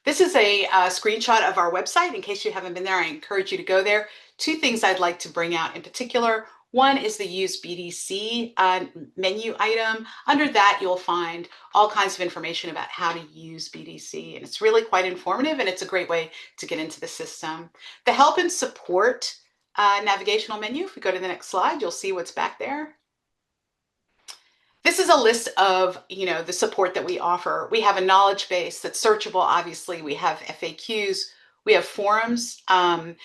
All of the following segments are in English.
This is a screenshot of our website. In case you haven't been there, I encourage you to go there. Two things I'd like to bring out in particular. One is the Use BDC menu item. Under that, you'll find all kinds of information about how to use BDC, and it's really quite informative, and it's a great way to get into the system. The Help and Support navigational menu, if we go to the next slide, you'll see what's back there. This is a list of, the support that we offer. We have a knowledge base that's searchable, obviously. We have FAQs, we have forums, and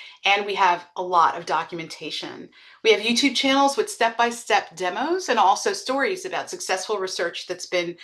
we have a lot of documentation. We have YouTube channels with step-by-step demos and also stories about successful research that's been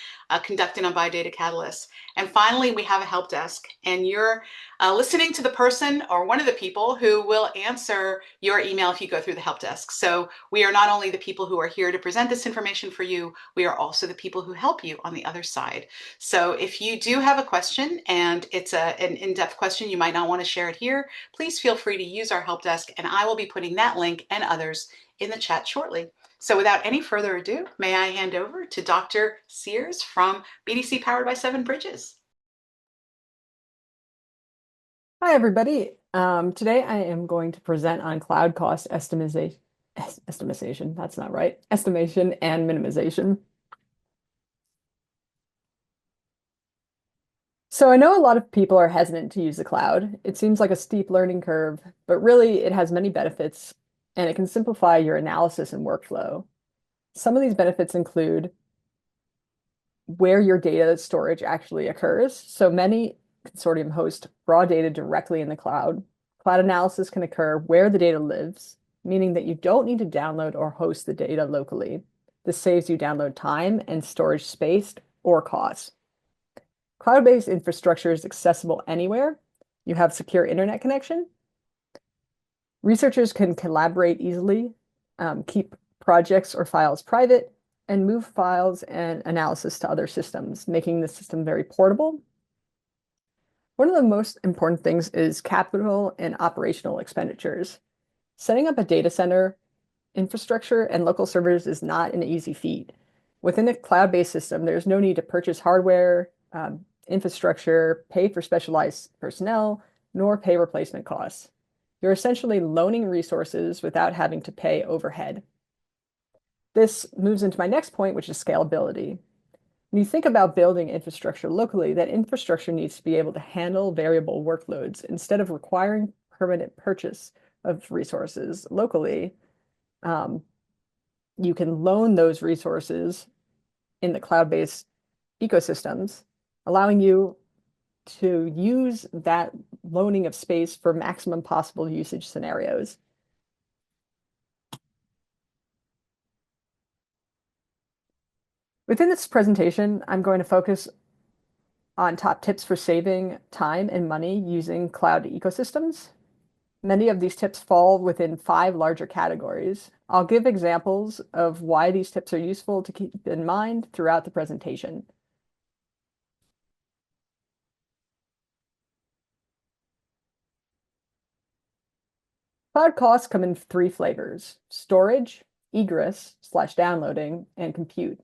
conducted on Biodata Catalyst. And finally, we have a help desk, and you're listening to the person or one of the people who will answer your email if you go through the help desk. So we are not only the people who are here to present this information for you, we are also the people who help you on the other side. So if you do have a question and it's an in-depth question, you might not want to share it here, please feel free to use our help desk, and I will be putting that link and others in the chat shortly. So without any further ado, may I hand over to Dr. Sears from BDC Powered by 7 Bridges. Hi, everybody. Today I am going to present on cloud cost estimation. That's not right. Estimation and minimization. So I know a lot of people are hesitant to use the cloud. It seems like a steep learning curve, but really it has many benefits and it can simplify your analysis and workflow. Some of these benefits include where your data storage actually occurs. So many consortium host raw data directly in the cloud. Cloud analysis can occur where the data lives, meaning that you don't need to download or host the data locally. This saves you download time and storage space or costs. Cloud-based infrastructure is accessible anywhere. You have secure internet connection. Researchers can collaborate easily, keep projects or files private, and move files and analysis to other systems, making the system very portable. One of the most important things is capital and operational expenditures. Setting up a data center, infrastructure, and local servers is not an easy feat. Within a cloud-based system, there's no need to purchase hardware, infrastructure, pay for specialized personnel, nor pay replacement costs. You're essentially loaning resources without having to pay overhead. This moves into my next point, which is scalability. When you think about building infrastructure locally, that infrastructure needs to be able to handle variable workloads instead of requiring permanent purchase of resources locally. You can loan those resources in the cloud-based ecosystems, allowing you to use that loaning of space for maximum possible usage scenarios. Within this presentation, I'm going to focus on top tips for saving time and money using cloud ecosystems. Many of these tips fall within 5 larger categories. I'll give examples of why these tips are useful to keep in mind throughout the presentation. Cloud costs come in 3 flavors: storage, egress/downloading, and compute.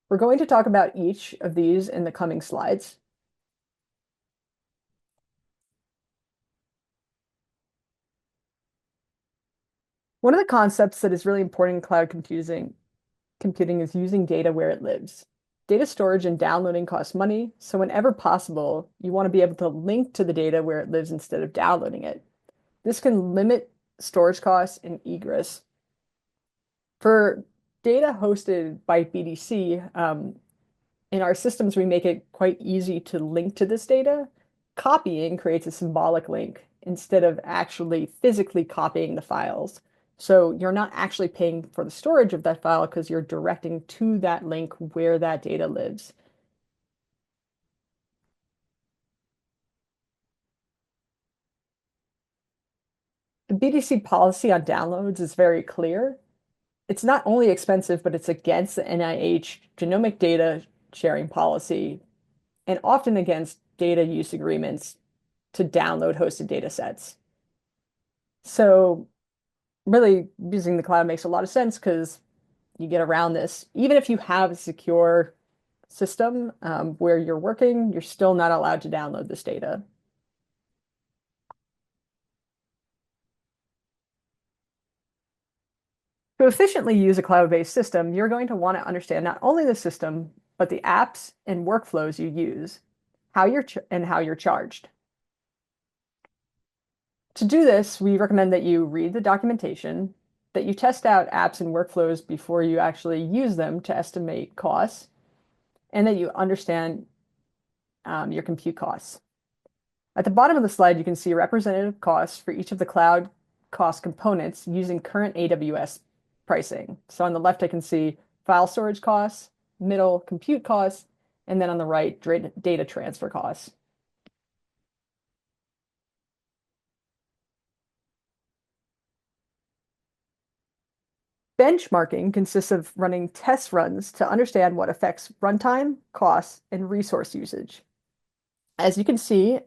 We're going to talk about each of these in the coming slides. One of the concepts that is really important in cloud computing is using data where it lives. Data storage and downloading cost money, so whenever possible, you want to be able to link to the data where it lives instead of downloading it. This can limit storage costs and egress. For data hosted by BDC, in our systems, we make it quite easy to link to this data. Copying creates a symbolic link instead of actually physically copying the files. So you're not actually paying for the storage of that file because you're directing to that link where that data lives. The BDC policy on downloads is very clear. It's not only expensive, but it's against the NIH genomic data sharing policy and often against data use agreements to download hosted data sets. So really using the cloud makes a lot of sense because you get around this. Even if you have a secure system where you're working, you're still not allowed to download this data. To efficiently use a cloud-based system, you're going to want to understand not only the system, but the apps and workflows you use, how you're charged. To do this, we recommend that you read the documentation, that you test out apps and workflows before you actually use them to estimate costs, and that you understand your compute costs. At the bottom of the slide, you can see representative costs for each of the cloud cost components using current AWS pricing. So on the left, I can see file storage costs, middle compute costs, and then on the right, data transfer costs. Benchmarking consists of running test runs to understand what affects runtime, costs, and resource usage. As you can see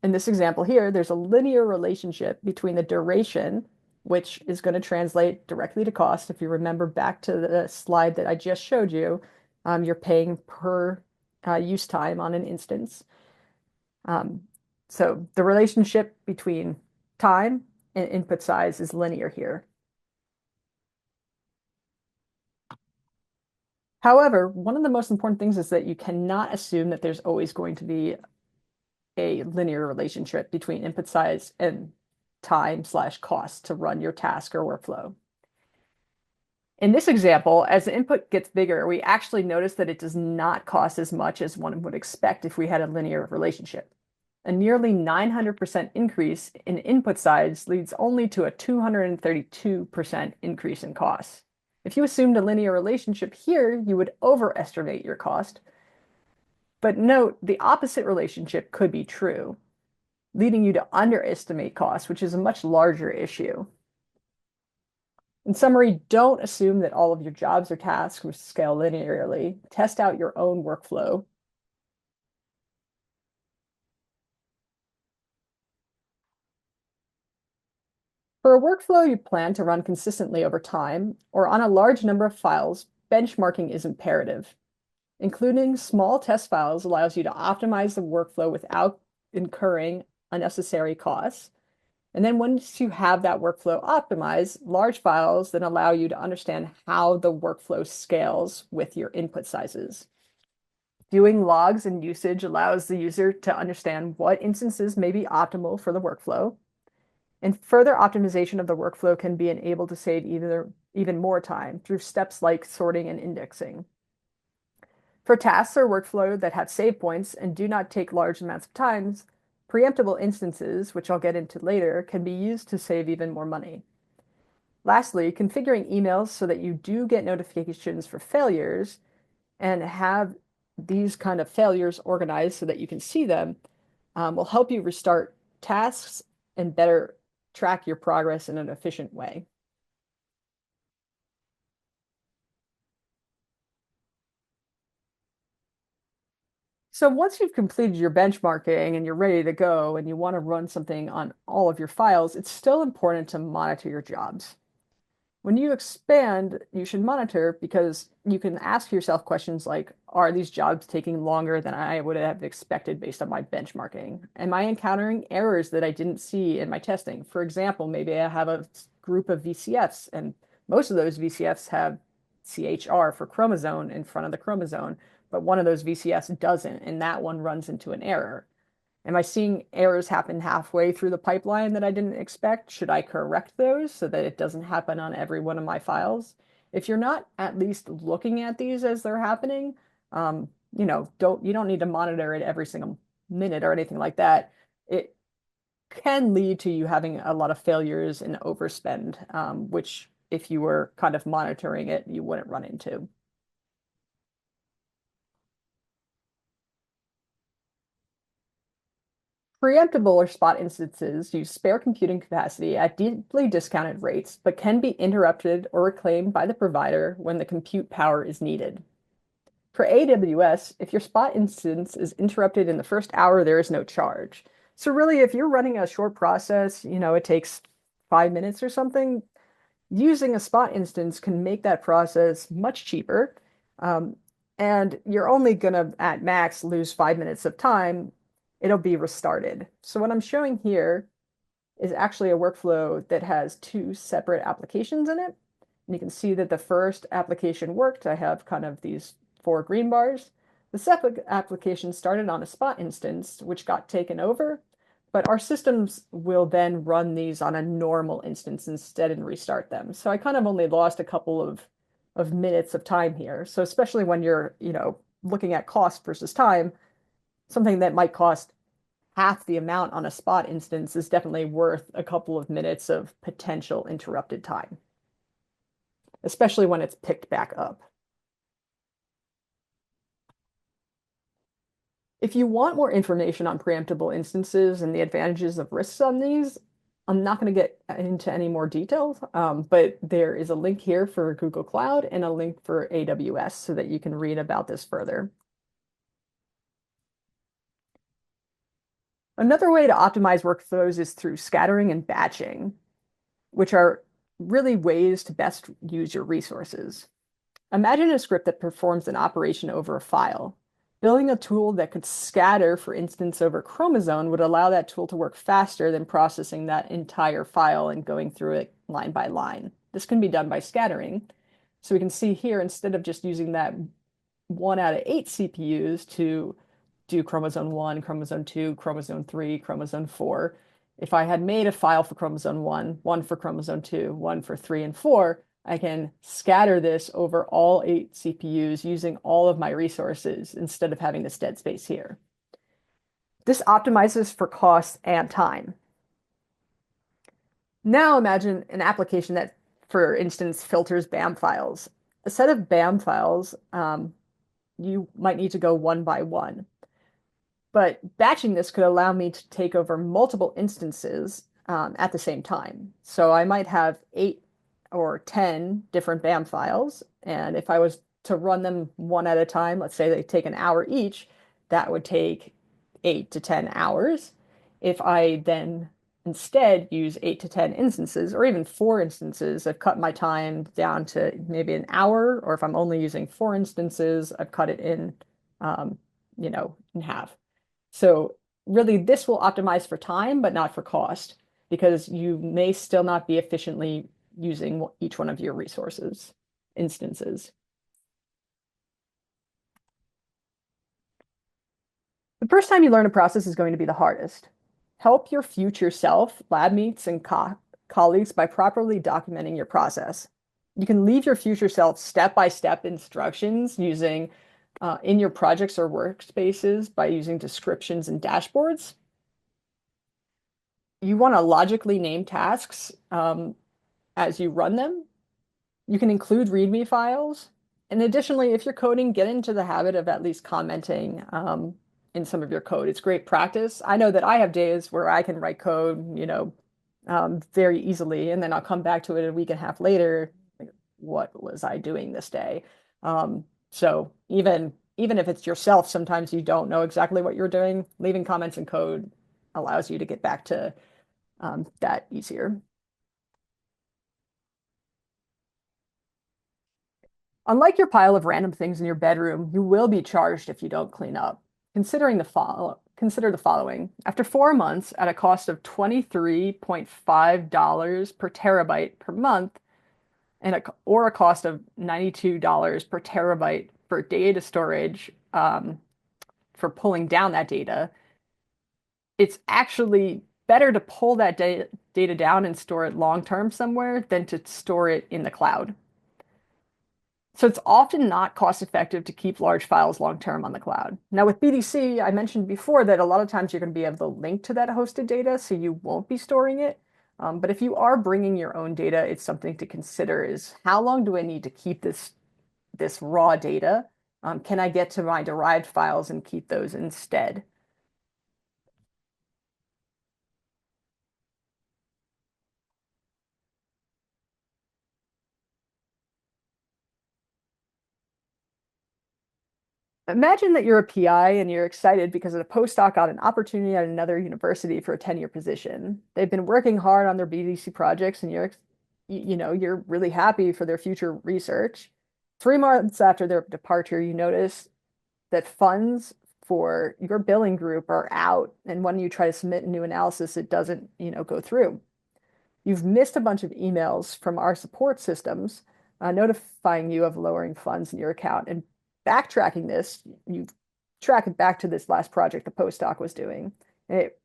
in this example here, there's a linear relationship between the duration, which is going to translate directly to cost. If you remember back to the slide that I just showed you, you're paying per use time on an instance. Um, so the relationship between time and input size is linear here. However, one of the most important things is that you cannot assume that there's always going to be a linear relationship between input size and time/cost to run your task or workflow. In this example, as the input gets bigger, we actually notice that it does not cost as much as one would expect if we had a linear relationship. A nearly 900% increase in input size leads only to a 232% increase in costs. If you assumed a linear relationship here, you would overestimate your cost. But note, the opposite relationship could be true, leading you to underestimate costs, which is a much larger issue. In summary, don't assume that all of your jobs or tasks will scale linearly. Test out your own workflow. For a workflow you plan to run consistently over time or on a large number of files, benchmarking is imperative. Including small test files allows you to optimize the workflow without incurring unnecessary costs. And then once you have that workflow optimized, large files then allow you to understand how the workflow scales with your input sizes. Viewing logs and usage allows the user to understand what instances may be optimal for the workflow. And further optimization of the workflow can be enabled to save even more time through steps like sorting and indexing. For tasks or workflow that have save points and do not take large amounts of time, preemptible instances, which I'll get into later, can be used to save even more money. Lastly, configuring emails so that you do get notifications for failures and have these kind of failures organized so that you can see them will help you restart tasks and better track your progress in an efficient way. So once you've completed your benchmarking and you're ready to go and you want to run something on all of your files, it's still important to monitor your jobs. When you expand, you should monitor because you can ask yourself questions like, are these jobs taking longer than I would have expected based on my benchmarking? Am I encountering errors that I didn't see in my testing? For example, maybe I have a group of VCFs and most of those VCFs have CHR for chromosome in front of the chromosome, but one of those VCFs doesn't, and that one runs into an error. Am I seeing errors happen halfway through the pipeline that I didn't expect? Should I correct those so that it doesn't happen on every one of my files? If you're not at least looking at these as they're happening, you don't need to monitor it every single minute or anything like that. It can lead to you having a lot of failures and overspend, which if you were kind of monitoring it, you wouldn't run into. Preemptible or spot instances use spare computing capacity at deeply discounted rates, but can be interrupted or reclaimed by the provider when the compute power is needed. For AWS, if your spot instance is interrupted in the first hour, there is no charge. So really, if you're running a short process, it takes 5 minutes or something, Using a spot instance can make that process much cheaper. Um, and you're only going to, at max, lose 5 minutes of time. It'll be restarted. So what I'm showing here is actually a workflow that has two separate applications in it. And you can see that the first application worked. I have kind of these four green bars. The second application started on a spot instance, which got taken over, but our systems will then run these on a normal instance instead and restart them. So I kind of only lost a couple of minutes of time here. So especially when you're, looking at cost versus time, something that might cost half the amount on a spot instance is definitely worth a couple of minutes of potential interrupted time, especially when it's picked back up. If you want more information on preemptible instances and the advantages of risks on these, I'm not going to get into any more details, but there is a link here for Google Cloud and a link for AWS so that you can read about this further. Another way to optimize workflows is through scattering and batching, which are really ways to best use your resources. Imagine a script that performs an operation over a file. Building a tool that could scatter, for instance, over chromosome would allow that tool to work faster than processing that entire file and going through it line by line. This can be done by scattering. So we can see here, instead of just using that 1 out of 8 CPUs to do chromosome 1, chromosome 2, chromosome 3, chromosome 4, if I had made a file for chromosome 1, one for chromosome 2, one for 3 and 4, I can scatter this over all 8 CPUs using all of my resources instead of having this dead space here. This optimizes for cost and time. Now imagine an application that, for instance, filters BAM files. A set of BAM files, you might need to go one by one. But batching this could allow me to take over multiple instances at the same time. So I might have 8 or 10 different BAM files. And if I was to run them one at a time, let's say they take an hour each, that would take 8 to 10 hours. If I then instead use 8 to 10 instances, or even 4 instances, I've cut my time down to maybe an hour. Or if I'm only using 4 instances, I've cut it um, in half. So really, this will optimize for time, but not for cost, because you may still not be efficiently using each one of your resources instances. The first time you learn a process is going to be the hardest. Help your future self, lab mates, and colleagues by properly documenting your process. You can leave your future self step-by-step instructions using in your projects or workspaces by using descriptions and dashboards. You want to logically name tasks as you run them. You can include README files. And additionally, if you're coding, get into the habit of at least commenting in some of your code. It's great practice. I know that I have days where I can write code, very easily, and then I'll come back to it a week and a half later. Like, what was I doing this day? So even if it's yourself, sometimes you don't know exactly what you're doing. Leaving comments in code allows you to get back to that easier. Unlike your pile of random things in your bedroom, you will be charged if you don't clean up. Consider the following. After 4 months, at a cost of $23.5 per terabyte per month, or a cost of $92 per terabyte for data storage for pulling down that data, it's actually better to pull that data down and store it long term somewhere than to store it in the cloud. So it's often not cost effective to keep large files long term on the cloud. Now with BDC, I mentioned before that a lot of times you're going to be able to link to that hosted data, so you won't be storing it. But if you are bringing your own data, it's something to consider is how long do I need to keep this raw data? Can I get to my derived files and keep those instead? Imagine that you're a PI and you're excited because a postdoc got an opportunity at another university for a 10-year position. They've been working hard on their BDC projects and you're really happy for their future research. 3 months after their departure, you notice that funds for your billing group are out, and when you try to submit a new analysis, it doesn't, go through. You've missed a bunch of emails from our support systems notifying you of lowering funds in your account. And backtracking this, you track it back to this last project the postdoc was doing. And it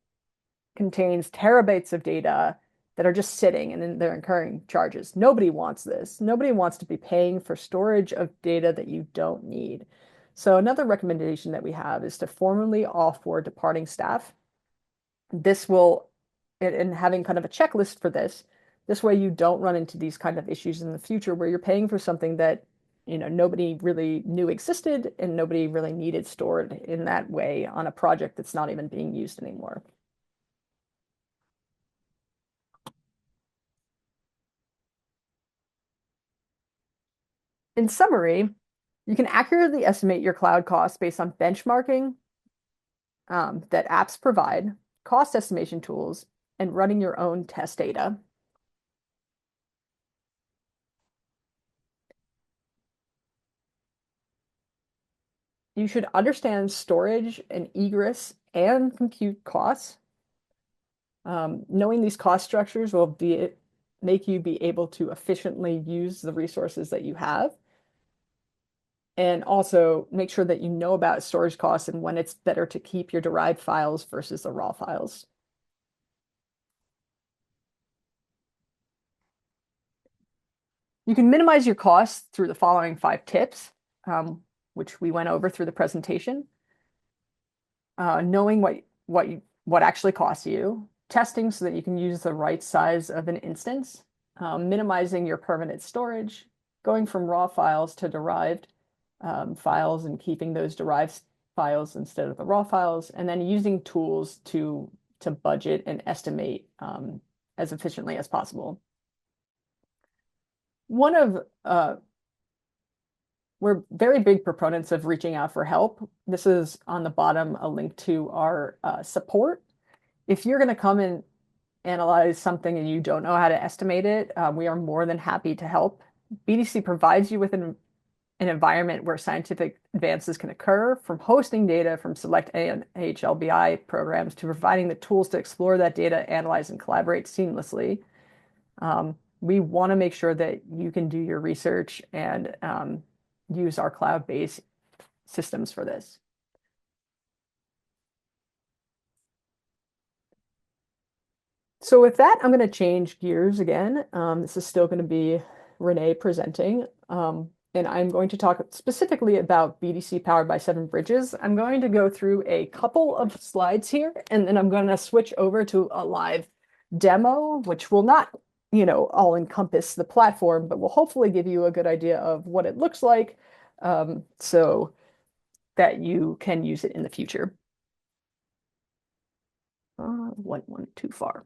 contains terabytes of data that are just sitting and then they're incurring charges. Nobody wants this. Nobody wants to be paying for storage of data that you don't need. So another recommendation that we have is to formally offboard departing staff. This will, and having kind of a checklist for this, this way you don't run into these kind of issues in the future where you're paying for something that, nobody really knew existed and nobody really needed stored in that way on a project that's not even being used anymore. In summary, you can accurately estimate your cloud costs based on benchmarking that apps provide, cost estimation tools, and running your own test data. You should understand storage and egress and compute costs. Knowing these cost structures will make you be able to efficiently use the resources that you have. And also make sure that you know about storage costs and when it's better to keep your derived files versus the raw files. You can minimize your costs through the following 5 tips, which we went over through the presentation. Knowing what actually costs you, testing so that you can use the right size of an instance, minimizing your permanent storage, going from raw files to derived files and keeping those derived files instead of the raw files, and then using tools to budget and estimate as efficiently as possible. One of We're very big proponents of reaching out for help. This is on the bottom, a link to our support. If you're going to come and analyze something and you don't know how to estimate it, we are more than happy to help. BDC provides you with an environment where scientific advances can occur, from hosting data from select NHLBI programs to providing the tools to explore that data, analyze, and collaborate seamlessly. We want to make sure that you can do your research and use our cloud-based systems for this. So with that, I'm going to change gears again. This is still going to be Renee presenting, and I'm going to talk specifically about BDC powered by 7Bridges. I'm going to go through a couple of slides here, and then I'm going to switch over to a live demo, which will not, all encompass the platform, but will hopefully give you a good idea of what it looks like, so that you can use it in the future. Went too far.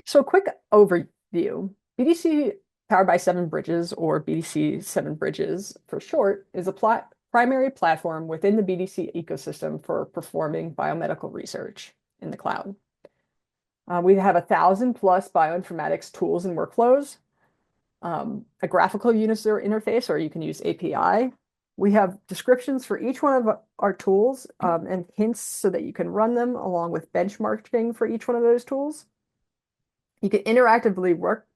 So a quick overview. BDC powered by 7Bridges, or BDC 7Bridges for short, is a primary platform within the BDC ecosystem for performing biomedical research in the cloud. We have 1,000+ bioinformatics tools and workflows, a graphical user interface, or you can use API. We have descriptions for each one of our tools and hints so that you can run them, along with benchmarking for each one of those tools. You can interactively work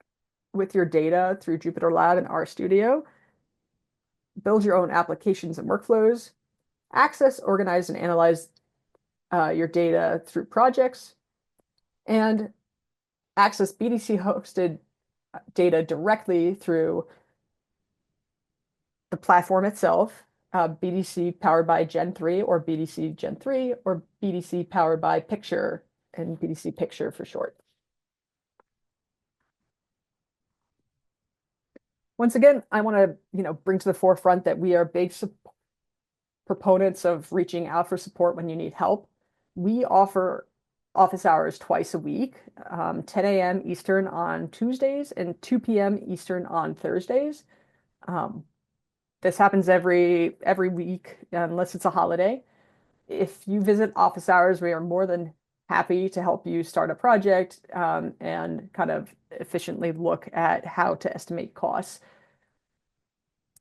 with your data through Jupyter Lab and RStudio, build your own applications and workflows, access, organize, and analyze your data through projects, and access BDC-hosted data directly through the platform itself, BDC powered by Gen 3 or BDC Gen 3, or BDC powered by Picture, and BDC Picture for short. Once again, I want to, bring to the forefront that we are big proponents of reaching out for support when you need help. We offer office hours twice a week, 10 a.m. Eastern on Tuesdays and 2 p.m. Eastern on Thursdays. This happens every week, unless it's a holiday. If you visit office hours, we are more than happy to help you start a project and kind of efficiently look at how to estimate costs.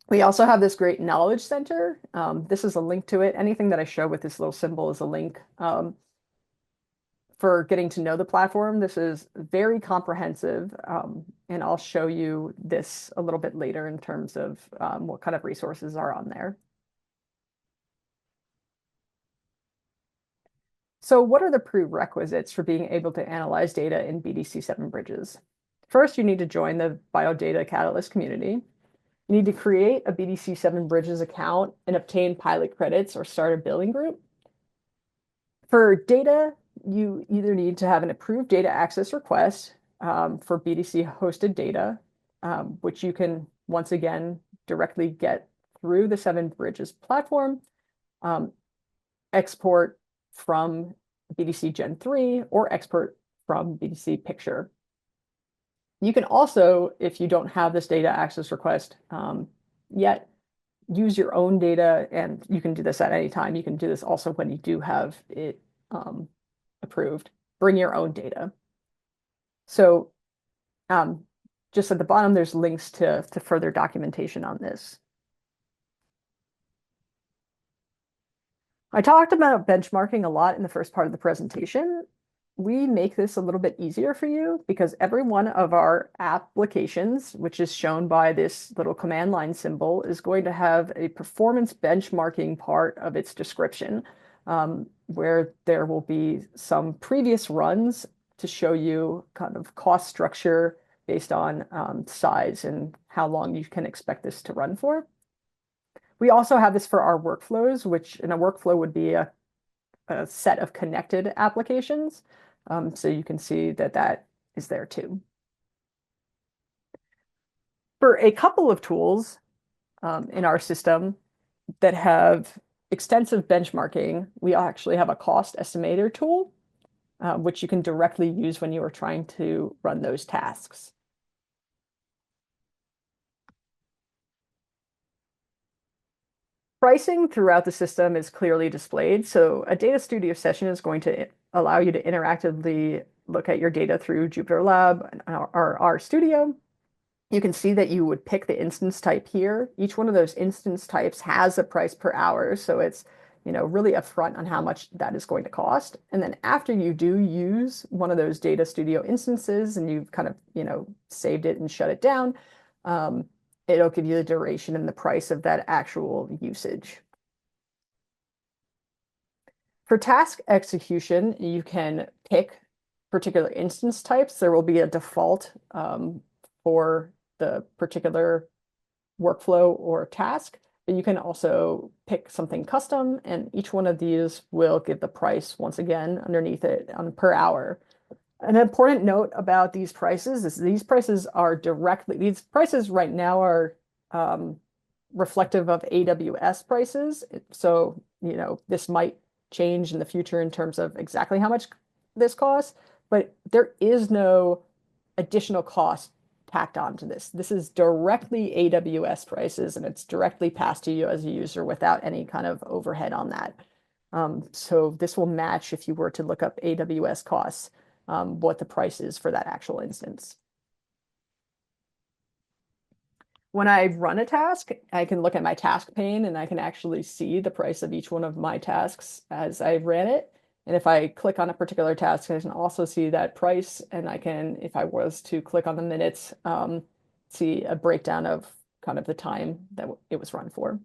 We also have this great knowledge center. This is a link to it. Anything that I show with this little symbol is a link for getting to know the platform. This is very comprehensive, and I'll show you this a little bit later in terms of what kind of resources are on there. So what are the prerequisites for being able to analyze data in BDC 7 Bridges? First, you need to join the Biodata Catalyst community. You need to create a BDC 7 Bridges account and obtain pilot credits or start a billing group. For data, you either need to have an approved data access request for BDC hosted data, which you can once again directly get through the 7 Bridges platform, export from BDC Gen 3 or export from BDC Picture. You can also, if you don't have this data access request yet, use your own data, and you can do this at any time. You can do this also when you do have it approved. Bring your own data. So just at the bottom, there's links to further documentation on this. I talked about benchmarking a lot in the first part of the presentation. We make this a little bit easier for you because every one of our applications, which is shown by this little command line symbol, is going to have a performance benchmarking part of its description, where there will be some previous runs to show you kind of cost structure based on size and how long you can expect this to run for. We also have this for our workflows, which in a workflow would be a set of connected applications. So you can see that that is there too. For a couple of tools in our system that have extensive benchmarking, we actually have a cost estimator tool, which you can directly use when you are trying to run those tasks. Pricing throughout the system is clearly displayed. So a data studio session is going to allow you to interactively look at your data through Jupyter Lab or R Studio. You can see that you would pick the instance type here. Each one of those instance types has a price per hour. So it's, really upfront on how much that is going to cost. And then after you do use one of those data studio instances and you've kind of, saved it and shut it down, it'll give you the duration and the price of that actual usage. For task execution, you can pick particular instance types. There will be a default for the particular workflow or task, but you can also pick something custom, and each one of these will give the price once again underneath it per hour. An important note about these prices is these prices right now are reflective of AWS prices. So, this might change in the future in terms of exactly how much this costs, but there is no additional cost tacked onto this. This is directly AWS prices, and it's directly passed to you as a user without any kind of overhead on that. So this will match if you were to look up AWS costs, what the price is for that actual instance. When I run a task, I can look at my task pane and I can actually see the price of each one of my tasks as I ran it. And if I click on a particular task, I can also see that price. And I can, if I was to click on the minutes, see a breakdown of kind of the time that it was run for.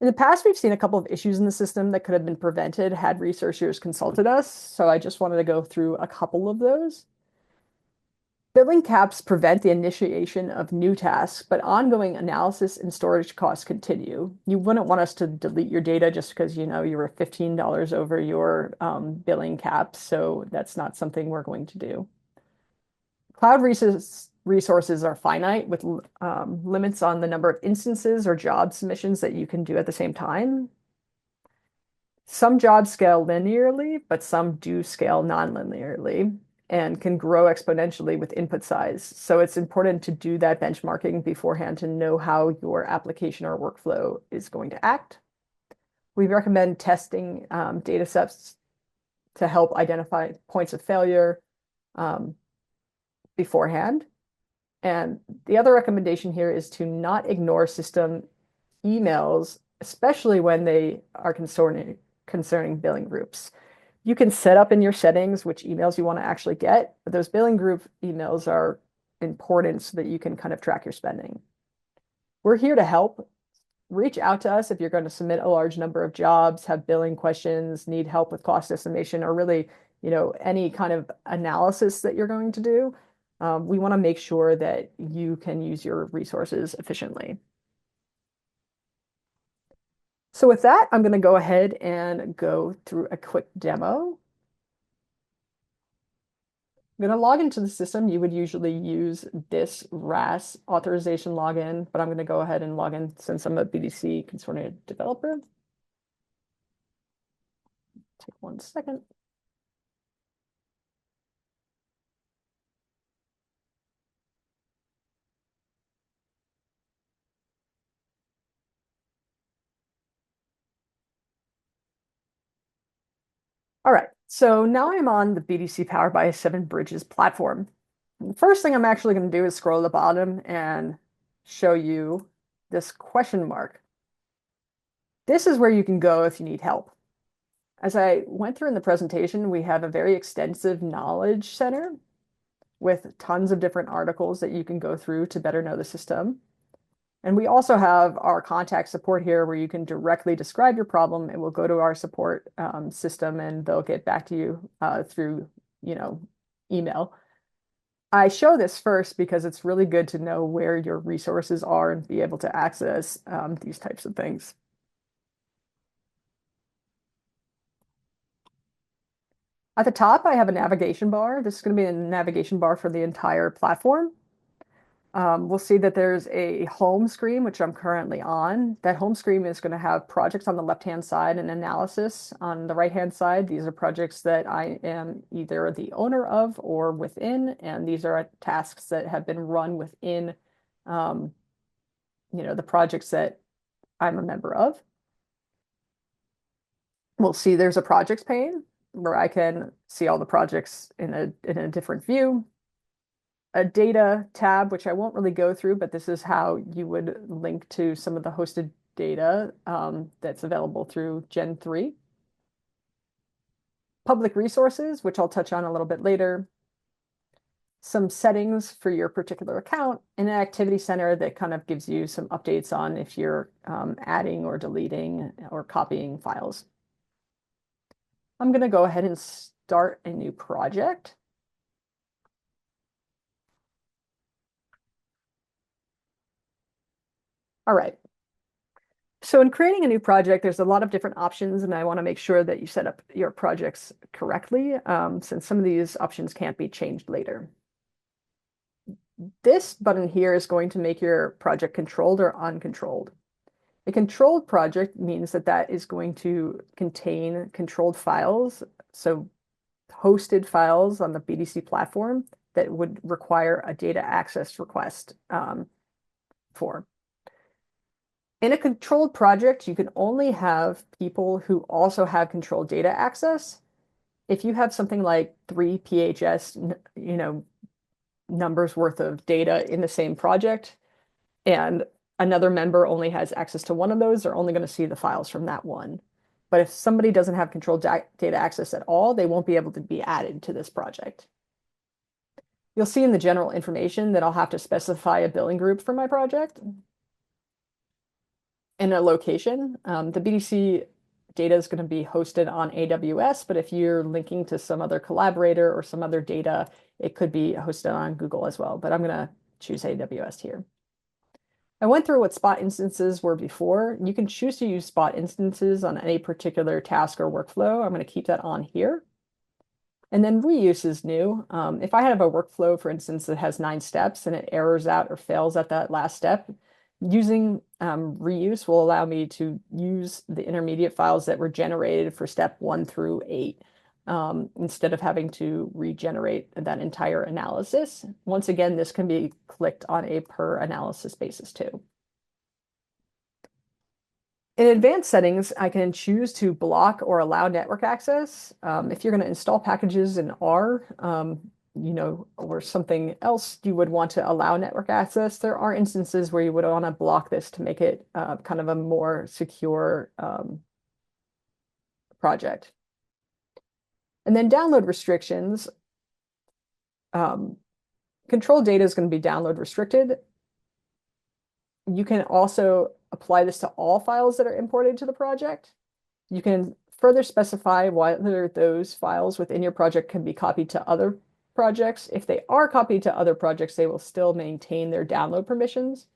In the past, we've seen a couple of issues in the system that could have been prevented had researchers consulted us. So I just wanted to go through a couple of those. Billing caps prevent the initiation of new tasks, but ongoing analysis and storage costs continue. You wouldn't want us to delete your data just because you were $15 over your billing cap, so that's not something we're going to do. Cloud resources are finite with limits on the number of instances or job submissions that you can do at the same time. Some jobs scale linearly, but some do scale non-linearly. and can grow exponentially with input size. So it's important to do that benchmarking beforehand to know how your application or workflow is going to act. We recommend testing data sets to help identify points of failure um, beforehand. And the other recommendation here is to not ignore system emails, especially when they are concerning billing groups. You can set up in your settings which emails you want to actually get, but those billing group emails are important so that you can kind of track your spending. We're here to help. Reach out to us if you're going to submit a large number of jobs, have billing questions, need help with cost estimation, or really, any kind of analysis that you're going to do. We want to make sure that you can use your resources efficiently. So with that, I'm going to go ahead and go through a quick demo. I'm going to log into the system. You would usually use this RAS authorization login, but I'm going to go ahead and log in since I'm a BDC Consortium developer. Take 1 second. All right, so now I'm on the BDC Powered by 7 Bridges platform. The first thing I'm actually going to do is scroll to the bottom and show you this question mark. This is where you can go if you need help. As I went through in the presentation, we have a very extensive knowledge center with tons of different articles that you can go through to better know the system. And we also have our contact support here where you can directly describe your problem and we'll go to our support system and they'll get back to you through, email. I show this first because it's really good to know where your resources are and be able to access these types of things. At the top, I have a navigation bar. This is going to be a navigation bar for the entire platform. We'll see that there's a home screen, which I'm currently on. That home screen is going to have projects on the left-hand side and analysis on the right-hand side. These are projects that I am either the owner of or within, and these are tasks that have been run within, the projects that I'm a member of. We'll see there's a projects pane where I can see all the projects in a different view. A data tab, which I won't really go through, but this is how you would link to some of the hosted data that's available through Gen 3. Public resources, which I'll touch on a little bit later. Some settings for your particular account, and an activity center that kind of gives you some updates on if you're adding or deleting or copying files. I'm going to go ahead and start a new project. All right. So in creating a new project, there's a lot of different options, and I want to make sure that you set up your projects correctly, since some of these options can't be changed later. This button here is going to make your project controlled or uncontrolled. A controlled project means that that is going to contain controlled files, so hosted files on the BDC platform that would require a data access request for. In a controlled project, you can only have people who also have controlled data access. If you have something like 3 PHS, numbers worth of data in the same project, and another member only has access to one of those, they're only going to see the files from that one. But if somebody doesn't have controlled data access at all, they won't be able to be added to this project. You'll see in the general information that I'll have to specify a billing group for my project and a location. The BDC data is going to be hosted on AWS, but if you're linking to some other collaborator or some other data, it could be hosted on Google as well, but I'm going to choose AWS here. I went through what spot instances were before. You can choose to use spot instances on any particular task or workflow. I'm going to keep that on here. And then reuse is new. If I have a workflow, for instance, that has 9 steps and it errors out or fails at that last step, using reuse will allow me to use the intermediate files that were generated for step 1 through 8 instead of having to regenerate that entire analysis. Once again, this can be clicked on a per analysis basis too. In advanced settings, I can choose to block or allow network access. If you're going to install packages in R, or something else you would want to allow network access, there are instances where you would want to block this to make it kind of a more secure project. And then download restrictions. Control data is going to be download restricted. You can also apply this to all files that are imported to the project. You can further specify whether those files within your project can be copied to other projects. If they are copied to other projects, they will still maintain their download permissions.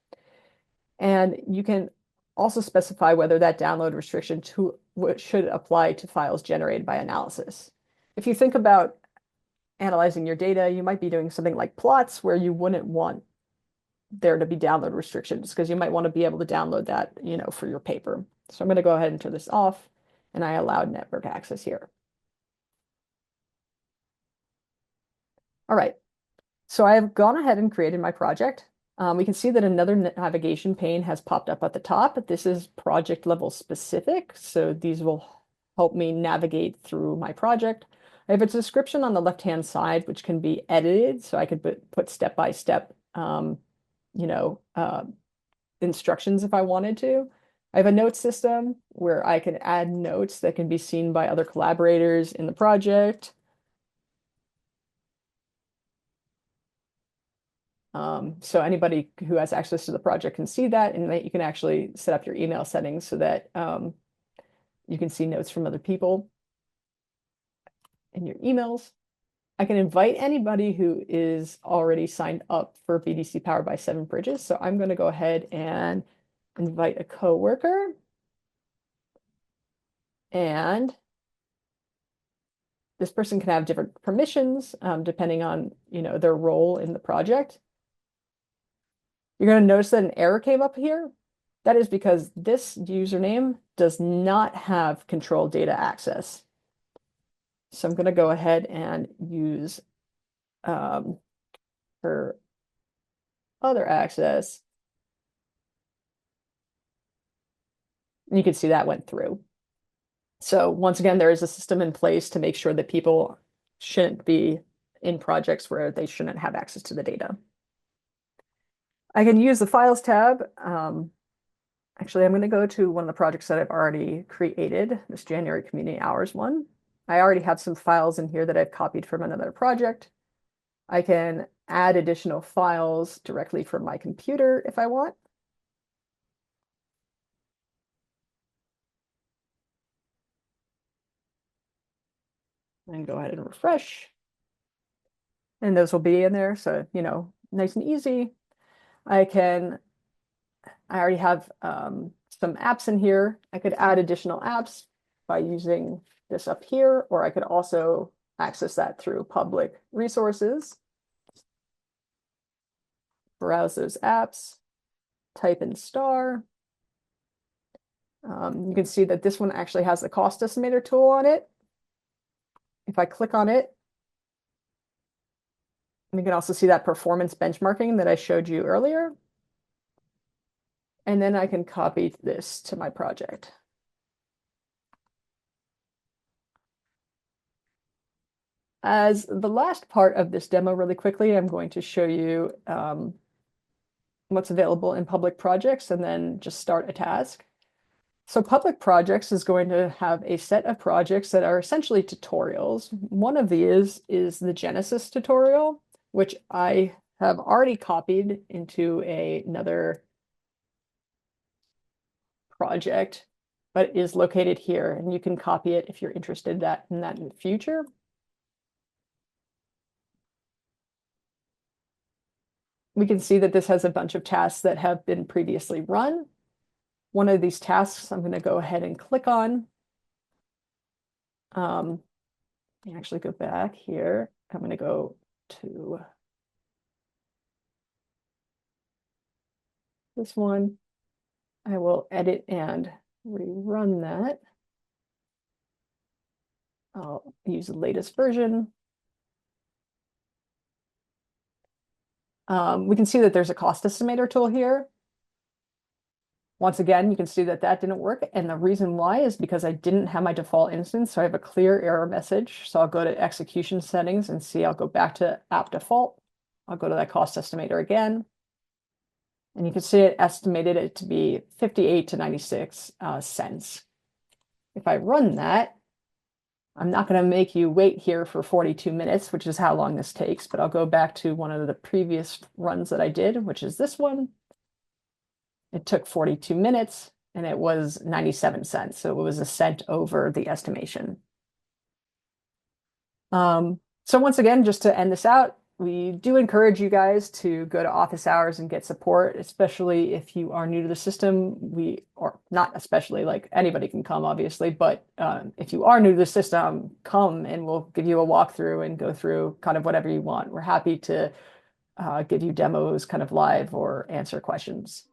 And you can also specify whether that download restriction should apply to files generated by analysis. If you think about analyzing your data, you might be doing something like plots where you wouldn't want there to be download restrictions because you might want to be able to download that, for your paper. So I'm going to go ahead and turn this off, and I allowed network access here. All right, so I have gone ahead and created my project. We can see that another navigation pane has popped up at the top. This is project level specific, so these will help me navigate through my project. I have a description on the left-hand side, which can be edited, so I could put step-by-step instructions if I wanted to. I have a note system where I can add notes that can be seen by other collaborators in the project. So anybody who has access to the project can see that, and that you can actually set up your email settings so that you can see notes from other people in your emails. I can invite anybody who is already signed up for BDC Powered by 7Bridges. So I'm going to go ahead and invite a coworker. And this person can have different permissions depending on, their role in the project. You're going to notice that an error came up here. That is because this username does not have control data access. So I'm going to go ahead and use her other access. And you can see that went through. So once again, there is a system in place to make sure that people shouldn't be in projects where they shouldn't have access to the data. I can use the Files tab. Actually, I'm going to go to one of the projects that I've already created, this January Community Hours one. I already have some files in here that I've copied from another project. I can add additional files directly from my computer if I want. And go ahead and refresh. And those will be in there. So, nice and easy. I already have some apps in here. I could add additional apps by using this up here, or I could also access that through public resources. Browse those apps, type in star. You can see that this one actually has the cost estimator tool on it. If I click on it, you can also see that performance benchmarking that I showed you earlier. And then I can copy this to my project. As the last part of this demo really quickly, I'm going to show you what's available in public projects and then just start a task. So public projects is going to have a set of projects that are essentially tutorials. One of these is the Genesis tutorial, which I have already copied into another project, but is located here, and you can copy it if you're interested in that in the future. We can see that this has a bunch of tasks that have been previously run. One of these tasks I'm going to go ahead and click on. Actually go back here. I'm going to go to this one. I will edit and rerun that. I'll use the latest version. We can see that there's a cost estimator tool here. Once again, you can see that that didn't work. And the reason why is because I didn't have my default instance. So I have a clear error message. So I'll go to execution settings and see, I'll go back to app default. I'll go to that cost estimator again. And you can see it estimated it to be 58 to 96 cents. If I run that, I'm not going to make you wait here for 42 minutes, which is how long this takes, but I'll go back to one of the previous runs that I did, which is this one. It took 42 minutes and it was 97 cents. So it was a cent over the estimation. So once again, just to end this out, we do encourage you guys to go to office hours and get support, especially if you are new to the system. Or not especially, like anybody can come, obviously, but if you are new to the system, come and we'll give you a walkthrough and go through kind of whatever you want. We're happy to give you demos kind of live or answer questions.